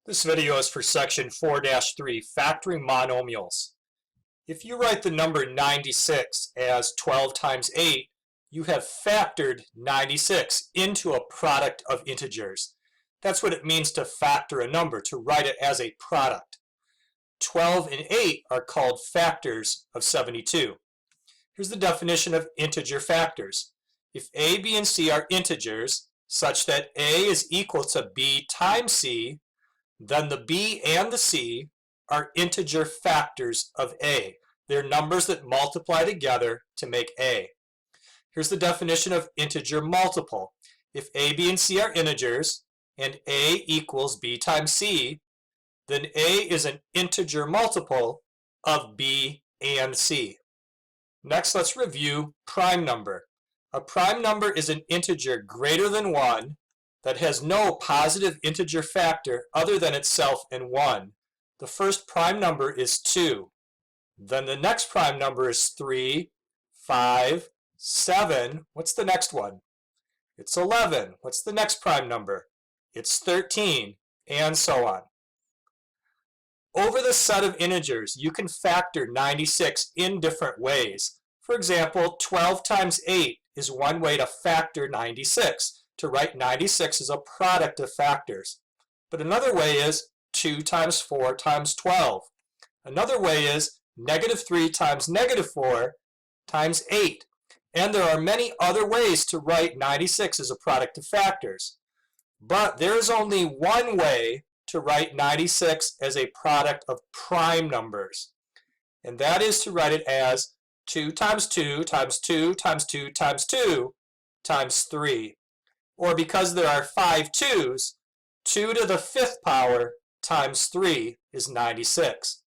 This video is for section 4-3, Factoring Monomials. If you write the number 96 as 12 times 8, you have factored 96 into a product of integers. That's what it means to factor a number, to write it as a product. 12 and 8 are called factors of 72. Here's the definition of integer factors. If a, b, and c are integers, such that a is equal to b times c, then the b and the c are integer factors of a. They're numbers that multiply together to make a. Here's the definition of integer multiple. If a, b, and c are integers, and a equals b times c, then a is an integer multiple of b and c. Next, let's review prime number. A prime number is an integer greater than 1 that has no positive integer factor other than itself and 1. The first prime number is 2. Then the next prime number is 3, 5, 7. What's the next one? It's 11. What's the next prime number? It's 13, and so on. Over the set of integers, you can factor 96 in different ways. For example, 12 times 8 is one way to factor 96. To write 96 as a product of factors. But another way is 2 times 4 times 12. Another way is -3 times -4 times 8. And there are many other ways to write 96 as a product of factors. But there is only one way to write 96 as a product of prime numbers. And that is to write it as 2 times 2 times 2 times 2 times 2 times 3. Or because there are 5 2's, 2 to the 5th power times 3 is 96.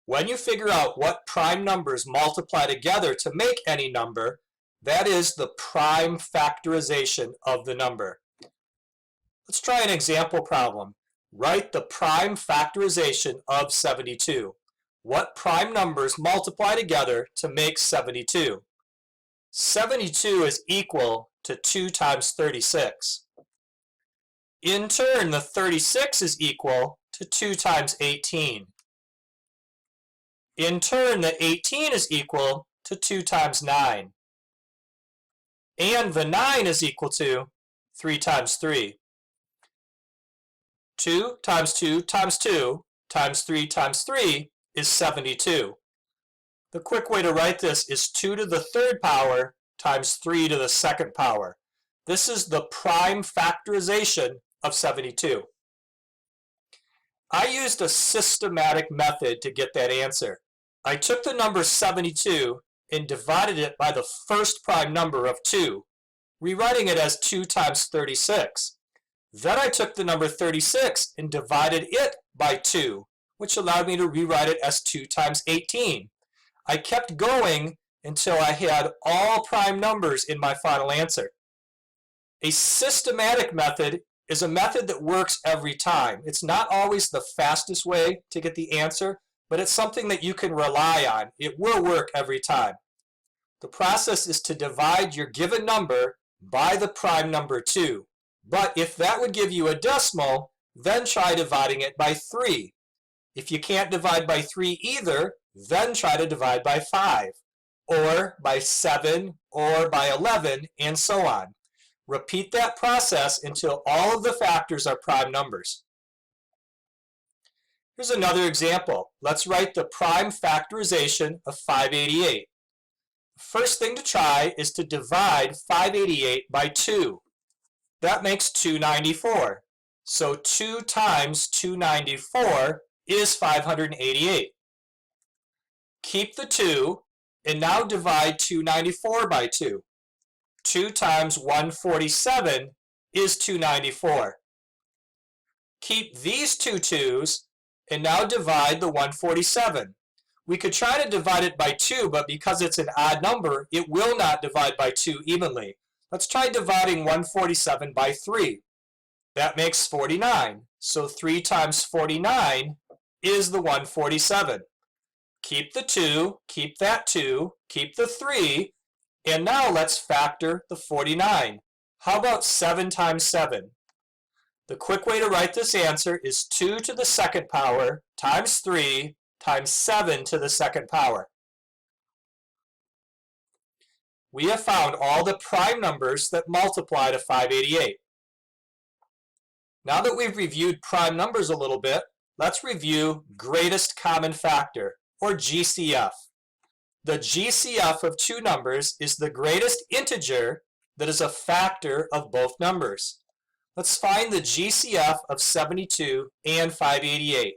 When you figure out what prime numbers multiply together to make any number, that is the prime factorization of the number. Let's try an example problem. Write the prime factorization of 72. What prime numbers multiply together to make 72? 72 is equal to 2 times 36. In turn, the 36 is equal to 2 times 18. In turn, the 18 is equal to 2 times 9. And the 9 is equal to 3 times 3. 2 times 2 times 2 times 3 times 3 is 72. The quick way to write this is 2 to the 3rd power times 3 to the 2nd power. This is the prime factorization of 72. I used a systematic method to get that answer. I took the number 72 and divided it by the first prime number of 2, rewriting it as 2 times 36. Then I took the number 36 and divided it by 2, which allowed me to rewrite it as 2 times 18. I kept going until I had all prime numbers in my final answer. A systematic method is a method that works every time. It's not always the fastest way to get the answer, but it's something that you can rely on. It will work every time. The process is to divide your given number by the prime number 2. But if that would give you a decimal, then try dividing it by 3. If you can't divide by 3 either, then try to divide by 5. Or by 7, or by 11, and so on. Repeat that process until all of the factors are prime numbers. Here's another example. Let's write the prime factorization of 588. The first thing to try is to divide 588 by 2. That makes 294. So 2 times 294 is 588. Keep the 2. And now divide 294 by 2. 2 times 147 is 294. Keep these two 2's and now divide the 147. We could try to divide it by 2, but because it's an odd number, it will not divide by 2 evenly. Let's try dividing 147 by 3. That makes 49. So 3 times 49 is the 147. Keep the 2, keep that 2, keep the 3, and now let's factor the 49. How about 7 times 7? The quick way to write this answer is 2 to the second power times 3 times 7 to the second power. We have found all the prime numbers that multiply to 588. Now that we've reviewed prime numbers a little bit, let's review greatest common factor, or GCF. The GCF of two numbers is the greatest integer that is a factor of both numbers. Let's find the GCF of 72 and 588.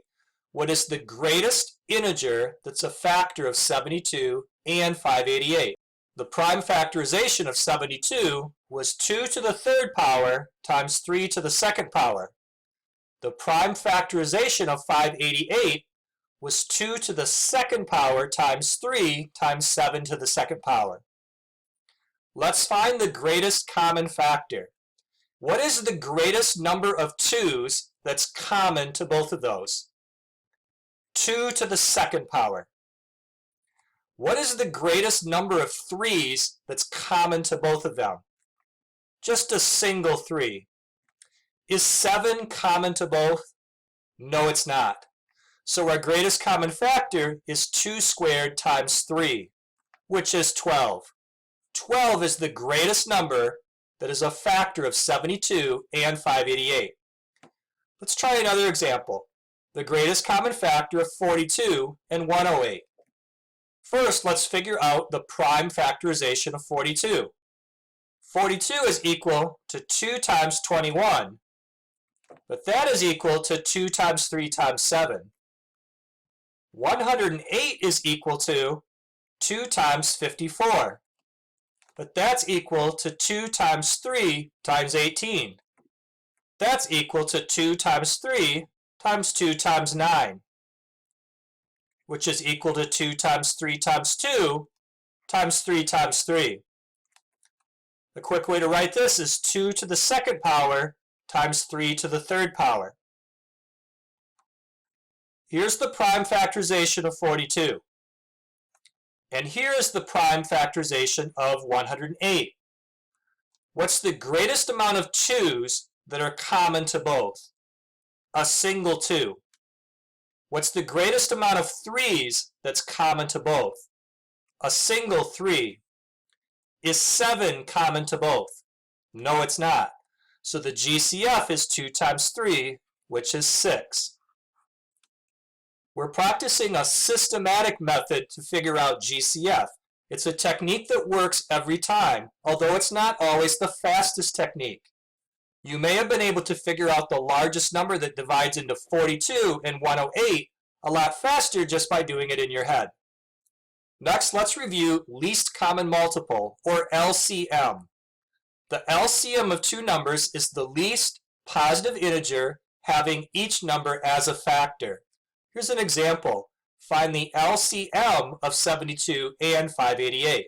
What is the greatest integer that's a factor of 72 and 588? The prime factorization of 72 was 2 to the third power times 3 to the second power. The prime factorization of 588 was 2 to the second power times 3 times 7 to the second power. Let's find the greatest common factor. What is the greatest number of 2's that's common to both of those? 2 to the second power. What is the greatest number of 3's that's common to both of them? Just a single 3. Is 7 common to both? No, it's not. So our greatest common factor is 2 squared times 3, which is 12. 12 is the greatest number that is a factor of 72 and 588. Let's try another example. The greatest common factor of 42 and 108. First, let's figure out the prime factorization of 42. 42 is equal to 2 times 21, but that is equal to 2 times 3 times 7. 108 is equal to 2 times 54, but that's equal to 2 times 3 times 18. That's equal to 2 times 3 times 2 times 9, which is equal to 2 times 3 times 2 times 3 times 3. The quick way to write this is 2 to the second power times 3 to the third power. Here's the prime factorization of 42. And here is the prime factorization of 108. What's the greatest amount of 2's that are common to both? A single 2. What's the greatest amount of 3's that's common to both? A single 3. Is 7 common to both? No, it's not. So the GCF is 2 times 3, which is 6. We're practicing a systematic method to figure out GCF. It's a technique that works every time, although it's not always the fastest technique. You may have been able to figure out the largest number that divides into 42 and 108 a lot faster just by doing it in your head. Next, let's review least common multiple, or LCM. The LCM of two numbers is the least positive integer having each number as a factor. Here's an example. Find the LCM of 72 and 588.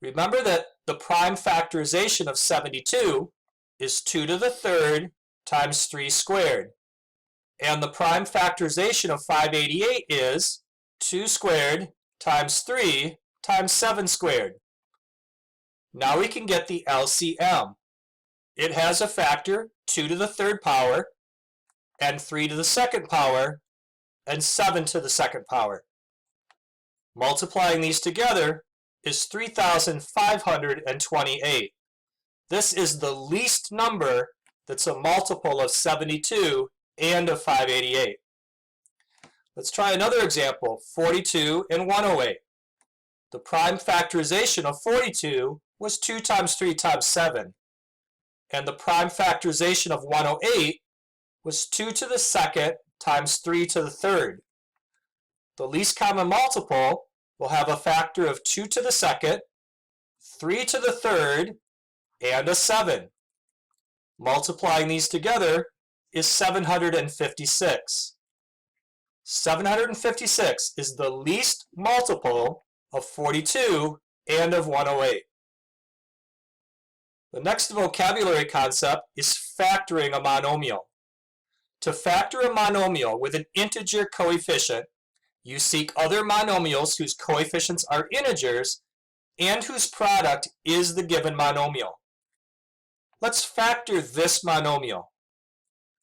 Remember that the prime factorization of 72 is 2 to the third times 3 squared. And the prime factorization of 588 is 2 squared times 3 times 7 squared. Now we can get the LCM. It has a factor 2 to the third power, and 3 to the second power, and 7 to the second power. Multiplying these together is 3,528. This is the least number that's a multiple of 72 and of 588. Let's try another example, 42 and 108. The prime factorization of 42 was 2 times 3 times 7, and the prime factorization of 108 was 2 to the second times 3 to the third. The least common multiple will have a factor of 2 to the second, 3 to the third, and a 7. Multiplying these together is 756. 756 is the least multiple of 42 and of 108. The next vocabulary concept is factoring a monomial. To factor a monomial with an integer coefficient, you seek other monomials whose coefficients are integers and whose product is the given monomial. Let's factor this monomial.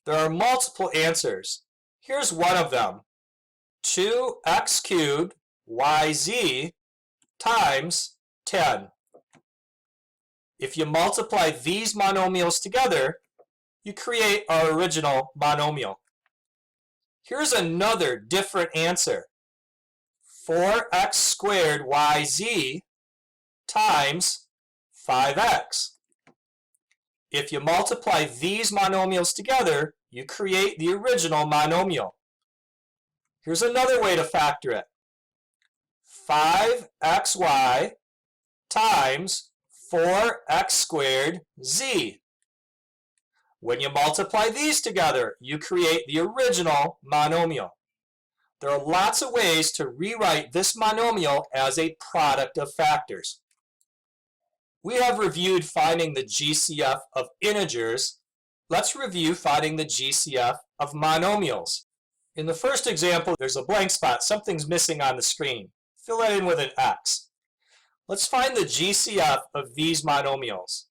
There are multiple answers. Here's one of them. 2x cubed yz times 10. If you multiply these monomials together, you create our original monomial. Here's another different answer. 4x squared yz times 5x. If you multiply these monomials together, you create the original monomial. Here's another way to factor it. 5xy times 4x squared z. When you multiply these together, you create the original monomial. There are lots of ways to rewrite this monomial as a product of factors. We have reviewed finding the GCF of integers. Let's review finding the GCF of monomials. In the first example, there's a blank spot. Something's missing on the screen. Fill that in with an X. Let's find the GCF of these monomials.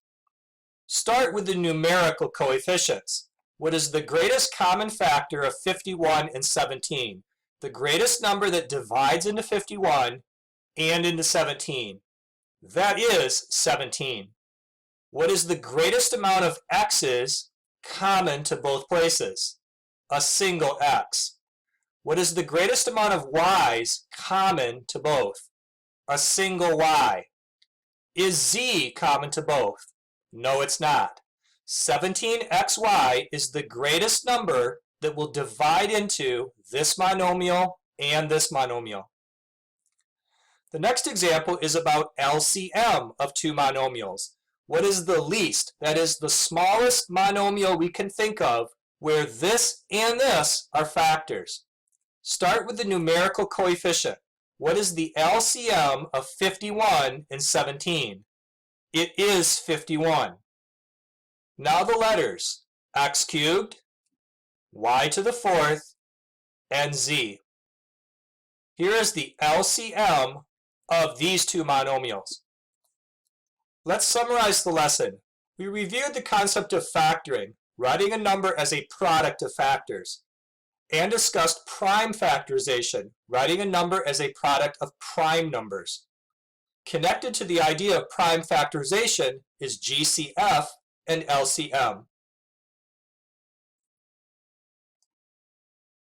Start with the numerical coefficients. What is the greatest common factor of 51 and 17? The greatest number that divides into 51 and into 17. That is 17. What is the greatest amount of x's common to both places? A single x. What is the greatest amount of y's common to both? A single y. Is z common to both? No, it's not. 17xy is the greatest number that will divide into this monomial and this monomial. The next example is about LCM of two monomials. What is the least, that is the smallest monomial we can think of where this and this are factors? Start with the numerical coefficient. What is the LCM of 51 and 17? It is 51. Now the letters, x cubed, y to the fourth, and z. Here is the LCM of these two monomials. Let's summarize the lesson. We reviewed the concept of factoring, writing a number as a product of factors, and discussed prime factorization, writing a number as a product of prime numbers. Connected to the idea of prime factorization is GCF and LCM.